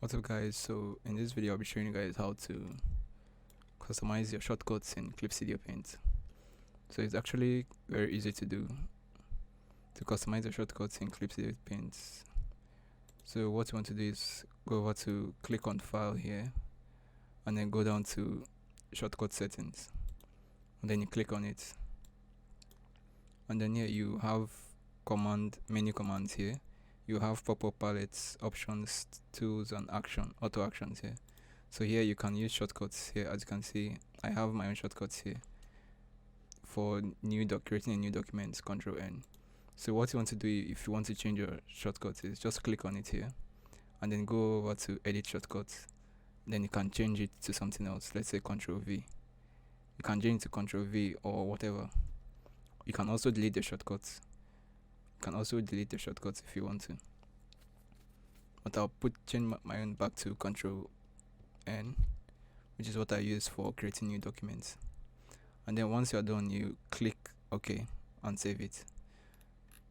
What's up guys, so in this video I'll be showing you guys how to customize your shortcuts in Clip Studio Paint. So it's actually very easy to do, to customize your shortcuts in Clip Studio Paint. So what you want to do is go over to click on file here and then go down to shortcut settings, and then you click on it, and then here you have menu commands here. You have pop-up palettes, options, tools, and auto actions here. So here you can use shortcuts here. As you can see, I have my own shortcuts here for creating a new document, Control N. So what you want to do if you want to change your shortcuts is just click on it here and then go over to edit shortcuts. Then you can change it to something else. Let's say Control V. You can change it to Control V or whatever. You can also delete the shortcuts. You can also delete the shortcuts if you want to. But I'll change my own back to Control N, which is what I use for creating new documents. And then once you're done, you click OK and save it.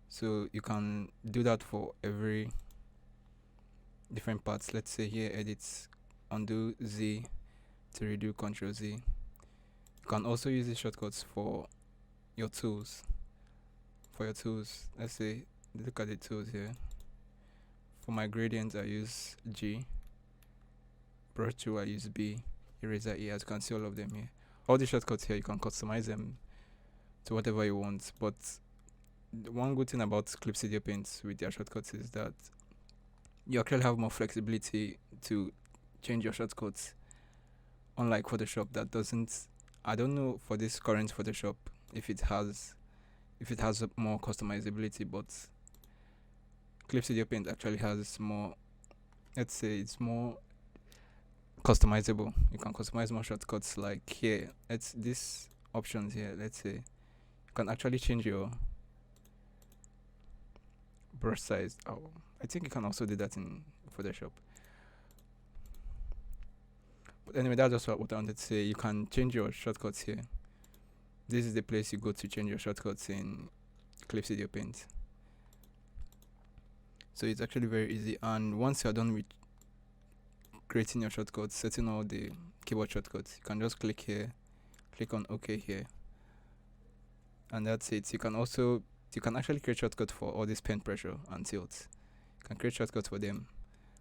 So you can do that for every different parts. Let's say here, edit, undo Z to redo, Control Z. You can also use the shortcuts for your tools. Let's say, look at the tools here. For my gradients, I use G. Brush tool, I use B. Eraser E. As you can see, all of them here. All the shortcuts here, you can customize them to whatever you want. But the one good thing about Clip Studio Paint with their shortcuts is that you actually have more flexibility to change your shortcuts. Unlike Photoshop, that doesn't. I don't know for this current Photoshop if it has more customizability, but Clip Studio Paint actually has more. Let's say it's more customizable. You can customize more shortcuts. Like here, it's these options here. Let's say you can actually change your brush size. Oh, I think you can also do that in Photoshop. But anyway, that's just what I wanted to say. You can change your shortcuts here. This is the place you go to change your shortcuts in Clip Studio Paint. So it's actually very easy. And once you're done with creating your shortcuts, setting all the keyboard shortcuts, you can just click here, click on OK here, and that's it. You can actually create shortcuts for all this pen pressure and tilt. You can create shortcuts for them,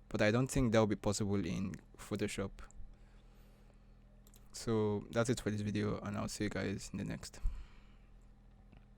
but I don't think that will be possible in Photoshop. So that's it for this video, and I'll see you guys in the next.